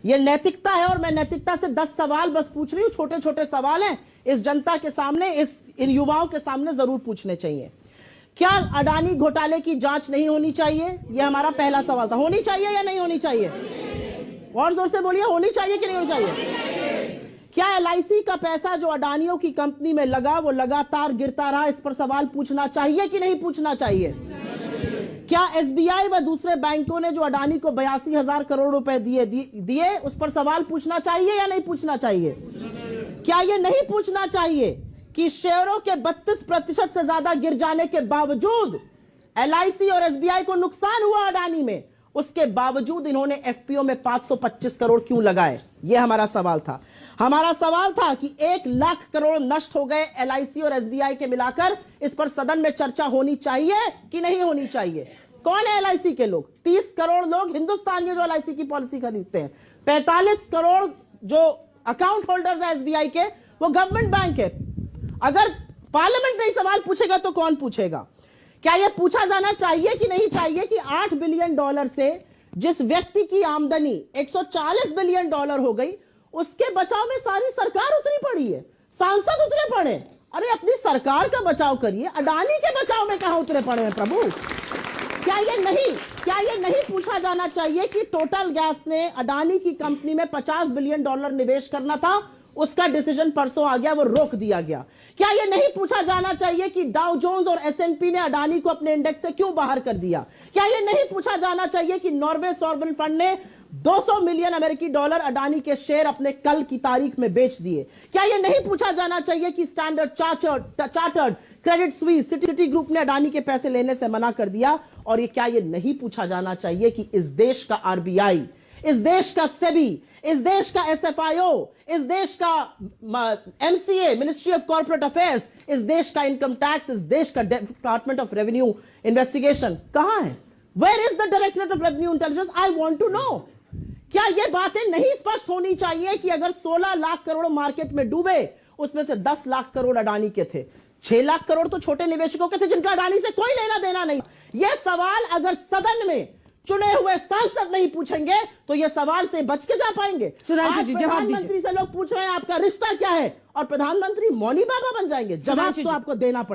ये नैतिकता है और मैं नैतिकता से 10 सवाल बस पूछ रही हूं, छोटे छोटे सवाल हैं, इस जनता के सामने, इन युवाओं के सामने जरूर पूछने चाहिए। क्या अडानी घोटाले की जांच नहीं होनी चाहिए? यह हमारा पहला सवाल था। होनी चाहिए या नहीं होनी चाहिए? और जोर से बोलिए, होनी चाहिए कि नहीं होनी चाहिए? क्या एलआईसी का पैसा जो अडानियों की कंपनी में लगा वो लगातार गिरता रहा, इस पर सवाल पूछना चाहिए कि नहीं पूछना चाहिए? क्या एसबीआई व दूसरे बैंकों ने जो अडानी को 82,000 करोड़ रुपए दिए उस पर सवाल पूछना चाहिए या नहीं पूछना चाहिए? क्या यह नहीं पूछना चाहिए कि शेयरों के 32% से ज्यादा गिर जाने के बावजूद एलआईसी और एसबीआई को नुकसान हुआ अडानी में, उसके बावजूद इन्होंने एफपीओ में 525 करोड़ क्यों लगाए? यह हमारा सवाल था। हमारा सवाल था कि 1 लाख करोड़ नष्ट हो गए एलआईसी और एसबीआई के मिलाकर, इस पर सदन में चर्चा होनी चाहिए कि नहीं होनी चाहिए? कौन है एलआईसी के लोग? 30 करोड़ लोग हिंदुस्तान के जो एलआईसी की पॉलिसी खरीदते हैं, 45 करोड़ जो अकाउंट होल्डर्स है एसबीआई के, वो गवर्नमेंट बैंक है। अगर पार्लियामेंट नहीं सवाल पूछेगा तो कौन पूछेगा? क्या यह पूछा जाना चाहिए कि नहीं चाहिए कि $8 बिलियन से जिस व्यक्ति की आमदनी $140 बिलियन हो गई, उसके बचाव में सारी सरकार उतरी पड़ी है, सांसद उतरे पड़े? अरे अपनी सरकार का बचाव करिए, अडानी के बचाव में कहां उतरे पड़े हैं प्रभु? क्या ये नहीं पूछा जाना चाहिए कि टोटल गैस ने अडानी की कंपनी में $50 बिलियन निवेश करना था, उसका डिसीजन परसों आ गया, वो रोक दिया गया? क्या यह नहीं पूछा जाना चाहिए कि डाउ जोन्स और एसएनपी ने अडानी को अपने इंडेक्स से क्यों बाहर कर दिया? क्या यह नहीं पूछा जाना चाहिए कि नॉर्वे सॉवरेन फंड ने $200 मिलियन अडानी के शेयर अपने कल की तारीख में बेच दिए? क्या यह नहीं पूछा जाना चाहिए कि standard chartered, Credit Suisse, city group ने अडानी के पैसे लेने से मना कर दिया? और ये क्या यह नहीं पूछा जाना चाहिए कि इस देश का आरबीआई, इस देश का सेबी, इस देश का एसएफआईओ, इस देश का MCA, ministry of corporate affairs, इस देश का इनकम टैक्स, इस देश का डिपार्टमेंट ऑफ रेवेन्यू इन्वेस्टिगेशन कहां है? Where is the directorate of revenue intelligence? I want to know. क्या ये बातें नहीं स्पष्ट होनी चाहिए कि अगर 16 लाख करोड़ मार्केट में डूबे, उसमें से 10 लाख करोड़ अडानी के थे, 6 लाख करोड़ तो छोटे निवेशकों के थे जिनका अडानी से कोई लेना देना नहीं? यह सवाल अगर सदन में चुने हुए सांसद नहीं पूछेंगे तो यह सवाल से बच के जा पाएंगे? प्रधानमंत्री से लोग पूछ रहे हैं आपका रिश्ता क्या है, और प्रधानमंत्री मौनी बाबा बन जाएंगे? जवाब तो आपको देना पड़ेगा।